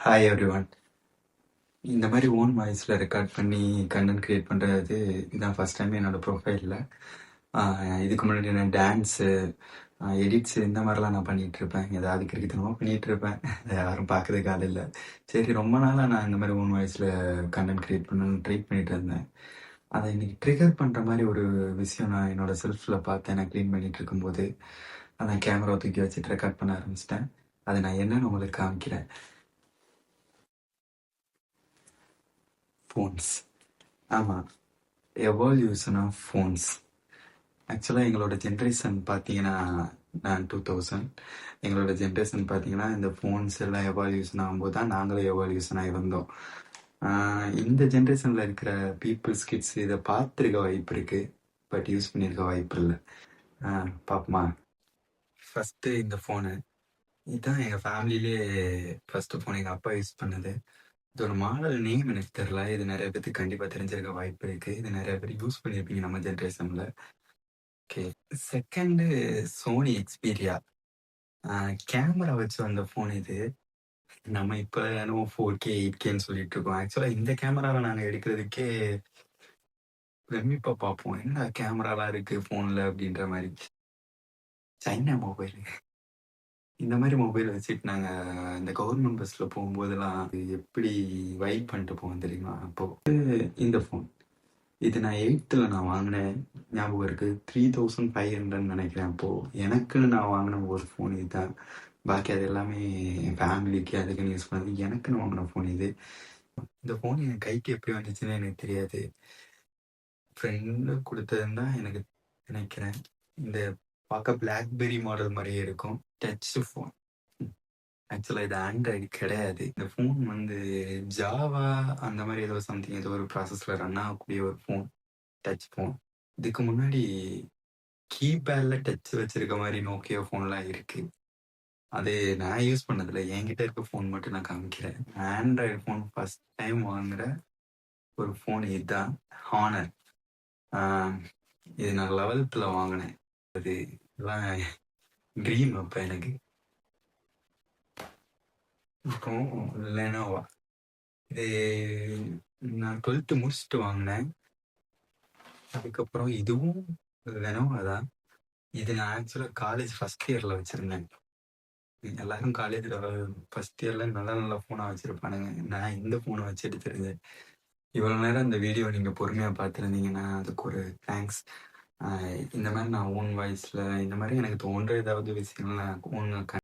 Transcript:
Hi everyone. இந்த மாதிரி own வாய்ஸில் ரெக்கார்ட் பண்ணி கண்டென்ட் க்ரியேட் பண்ணுறது இதுதான் ஃபஸ்ட் டைம் என்னோட ப்ரொஃபைலில். இதுக்கு முன்னாடி நான் டான்ஸு, எடிட்ஸு இந்த மாதிரிலாம் நான் பண்ணிகிட்ருப்பேன். ஏதாவது கிரிக்கெத்தனமாக பண்ணிகிட்ருப்பேன். யாரும் பார்க்கறதுக்கு ஆள் இல்லை. சரி, ரொம்ப நாளாக நான் இந்த மாதிரி ஓன் வாய்ஸில் கண்டென்ட் க்ரியேட் பண்ணணும்னு ட்ரை பண்ணிட்டு இருந்தேன். அதை இன்னைக்கு ட்ரிகர் பண்ணுற மாதிரி ஒரு விஷயம் நான் என்னோட செல்ஃபில் பார்த்தேன். நான் க்ளீன் பண்ணிகிட்டு இருக்கும்போது நான் கேமரா தூக்கி வச்சுட்டு ரெக்கார்ட் பண்ண ஆரம்பிச்சிட்டேன். அதை நான் என்னன்னு உங்களுக்கு காமிக்கிறேன். ஃபோன்ஸ், ஆமாம், எவால்யூஷன் ஆஃப் ஃபோன்ஸ். ஆக்சுவலாக எங்களோட ஜென்ரேஷன் பார்த்தீங்கன்னா, நான் 2000. எங்களோட ஜென்ரேஷன் பார்த்தீங்கன்னா இந்த ஃபோன்ஸ் எல்லாம் எவால்யூஷன் ஆகும்போது தான் நாங்களும் எவால்யூஷன் ஆகி வந்தோம். இந்த ஜென்ரேஷனில் இருக்கிற பீப்புள்ஸ் கிட்ஸ் இதை பார்த்துருக்க வாய்ப்பு இருக்குது, பட் யூஸ் பண்ணியிருக்க வாய்ப்பு இல்லை. பாப்போமா? ஃபஸ்ட்டு இந்த ஃபோனு இதுதான் எங்கள் ஃபேமிலியிலே ஃபஸ்ட்டு ஃபோன் எங்கள் அப்பா யூஸ் பண்ணது. இதோட மாடல் நேம் எனக்கு தெரில. இது நிறைய பேருக்கு கண்டிப்பாக தெரிஞ்சிருக்க வாய்ப்பு இருக்குது. இது நிறைய பேர் யூஸ் பண்ணியிருப்பீங்க நம்ம ஜென்ரேஷனில். Okay, second Sony Xperia. Camera வச்சு வந்த ஃபோன் இது. நம்ம இப்போ என்னவோ 4K 8Kன்னு சொல்லிட்டு இருக்கோம். ஆக்சுவலாக இந்த கேமராவில் நாங்கள் எடுக்கிறதுக்கே பிரமிப்பாக பார்ப்போம். என்ன கேமராலாம் இருக்குது ஃபோனில் அப்படின்ற மாதிரி. சைனா மொபைல், இந்த மாதிரி மொபைல் வச்சுட்டு நாங்கள் இந்த கவர்மெண்ட் பஸ்ஸில் போகும்போதெல்லாம் எப்படி வைப் பண்ணிட்டு போவோம் தெரியுமா? அப்போது இந்த ஃபோன் இது நான் 8th நான் வாங்கினேன், ஞாபகம் இருக்குது. 3500 நினைக்கிறேன். அப்போது எனக்குன்னு நான் வாங்கின ஒரு ஃபோன் இதுதான். பாக்கி அது எல்லாமே என் ஃபேமிலிக்கு அதுக்குன்னு யூஸ் பண்ணது. எனக்குன்னு வாங்கின ஃபோன் இது. இந்த ஃபோன் என் கைக்கு எப்படி வந்துச்சுன்னு எனக்கு தெரியாது. ஃப்ரெண்டு கொடுத்ததுன்னு தான் எனக்கு நினைக்கிறேன். இந்த பார்க்க பிளாக்பெரி மாடல் மாதிரியே இருக்கும். Touch phone. ஆக்சுவலாக இது ஆண்ட்ராய்டு கிடையாது. இந்த ஃபோன் வந்து ஜாவா அந்த மாதிரி ஏதோ சம்திங் ஏதோ ஒரு ப்ராசஸில் ரன் ஆகக்கூடிய ஒரு ஃபோன், டச் ஃபோன். இதுக்கு முன்னாடி கீபேடில் டச் வச்சிருக்க மாதிரி நோக்கியா ஃபோன்லாம் இருக்குது. அது நான் யூஸ் பண்ணதில்லை. என்கிட்ட இருக்க ஃபோன் மட்டும் நான் காமிக்கிறேன். ஆண்ட்ராய்டு ஃபோன் ஃபஸ்ட் டைம் வாங்குகிற ஒரு ஃபோன் இதுதான், ஹானர். இது நான் 11th வாங்கினேன். அது எல்லாம் ட்ரீம் அப்போ எனக்கு. அப்புறம் லெனோவா, இது நான் 12th முடிச்சுட்டு வாங்கினேன். அதுக்கப்புறம் இதுவும் லெனோவா தான். இது நான் ஆக்சுவலாக காலேஜ் ஃபஸ்ட் இயரில் வச்சுருந்தேன். எல்லாரும் காலேஜில் ஃபஸ்ட் இயரில் நல்ல நல்ல ஃபோனாக வச்சுருப்பானுங்க. நான் இந்த ஃபோனை வச்சு எடுத்துருந்தேன். இவ்வளோ நேரம் இந்த வீடியோ நீங்கள் பொறுமையாக பார்த்துருந்தீங்கன்னா அதுக்கு ஒரு தேங்க்ஸ். இந்த மாதிரி நான் ஓன் வாய்ஸில் இந்த மாதிரி எனக்கு தோன்ற ஏதாவது விஷயங்கள் நான் ஓன்